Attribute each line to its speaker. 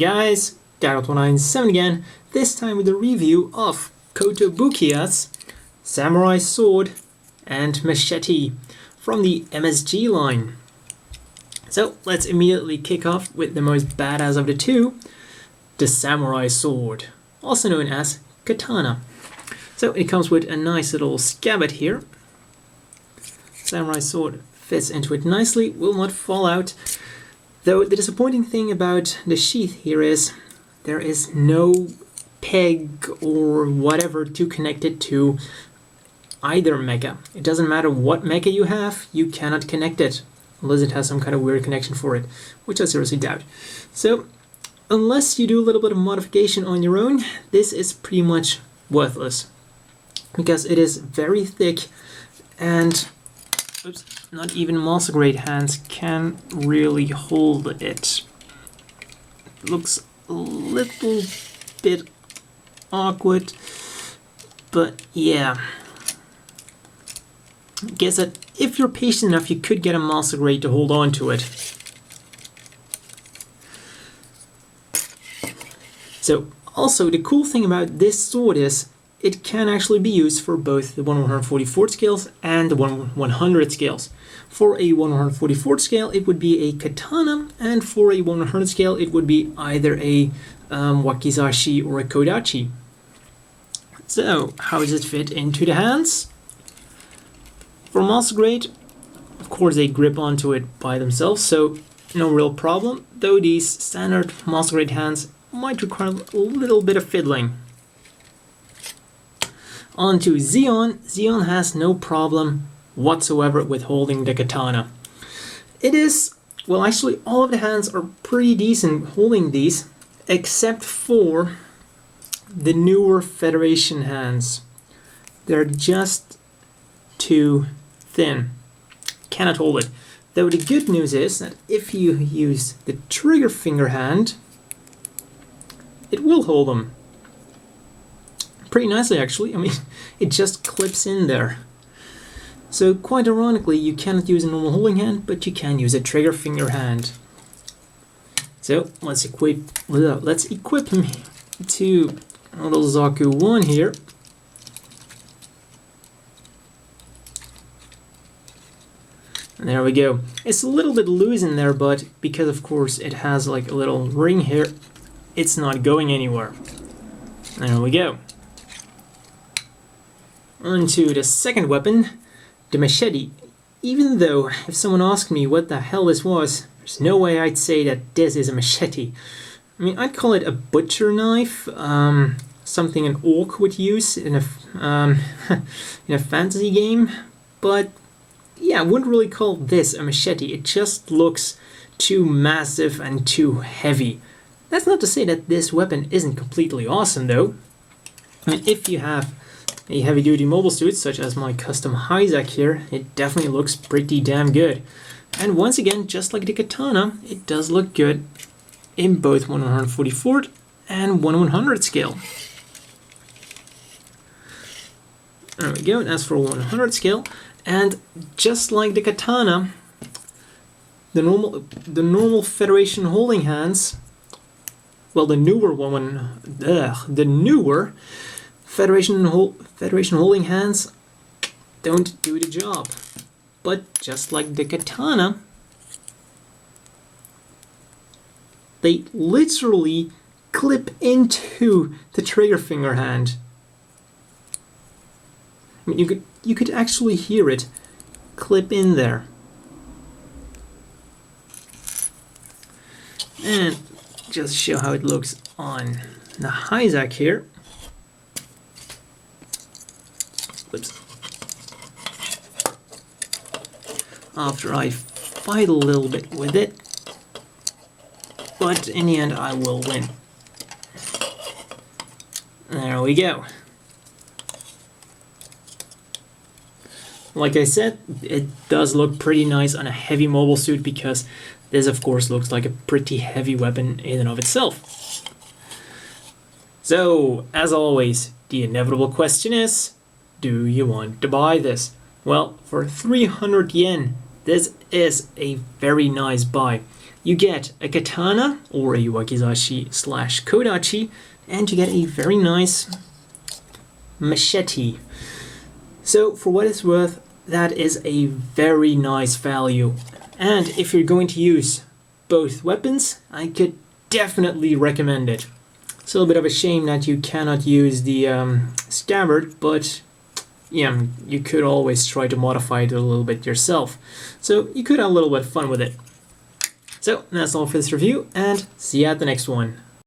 Speaker 1: guys, Garrett197 again, this time with a review of Kotobukiya's Samurai Sword and Machete from the M.S.G line. So let's immediately kick off with the most badass of the two, the Samurai Sword, also known as Katana. So it comes with a nice little scabbard here. Samurai Sword fits into it nicely, will not fall out. Though the disappointing thing about the sheath here is there is no peg or whatever to connect it to either mecha. It doesn't matter what mecha you have, you cannot connect it unless it has some kind of weird connection for it, which I seriously doubt. So unless you do a little bit of modification on your own, this is pretty much worthless because it is very thick and oops, not even master grade hands can really hold it. It looks a little bit awkward, but yeah. I guess that if you're patient enough, you could get a master grade to hold on to it. So also the cool thing about this sword is it can actually be used for both the 1/144 scales and the 1/100 scales. For a 1/144 scale, it would be a katana, and for a 1/100 scale, it would be either a wakizashi or a kodachi. So, how does it fit into the hands? For master grade, of course, they grip onto it by themselves, so no real problem, though these standard master grade hands might require a little bit of fiddling. On to Zeon. Zeon has no problem whatsoever with holding the katana. It is, well, actually all of the hands are pretty decent holding these, except for the newer Federation hands. They're just too thin. Cannot hold it. Though the good news is that if you use the trigger finger hand, it will hold them. Pretty nicely actually, I mean, it just clips in there. So quite ironically, you cannot use a normal holding hand, but you can use a trigger finger hand. So let's equip him to little Zaku 1 here. And there we go. It's a little bit loose in there, but because of course it has like a little ring here, it's not going anywhere. There we go. On to the second weapon, the Machete. Even though if someone asked me what the hell this was, there's no way I'd say that this is a machete. I mean, I'd call it a butcher knife, something an orc would use in a in a fantasy game, but yeah, I wouldn't really call this a machete. It just looks too massive and too heavy. That's not to say that this weapon isn't completely awesome though. I mean, if you have a heavy-duty mobile suit, such as my custom Isaac here, it definitely looks pretty damn good. And once again, just like the katana, it does look good in both 1/144 and 1/100 scale. There we go, and as for 1/100 scale, and just like the katana, the normal Federation holding hands, well, the newer Federation holding hands don't do the job. But just like the katana, they literally clip into the trigger finger hand. I mean, you could actually hear it clip in there. And just show how it looks on the Isaac here. Oops. After I fight a little bit with it, but in the end I will win. There we go. Like I said, it does look pretty nice on a heavy mobile suit because this of course looks like a pretty heavy weapon in and of itself. So, as always, the inevitable question is, do you want to buy this? Well, for 300 yen, this is a very nice buy. You get a katana or a wakizashi slash kodachi, and you get a very nice machete. So for what it's worth, that is a very nice value. And if you're going to use both weapons, I could definitely recommend it. It's a little bit of a shame that you cannot use the scabbard, but yeah, you could always try to modify it a little bit yourself. So you could have a little bit of fun with it. So that's all for this review, and see you at the next one.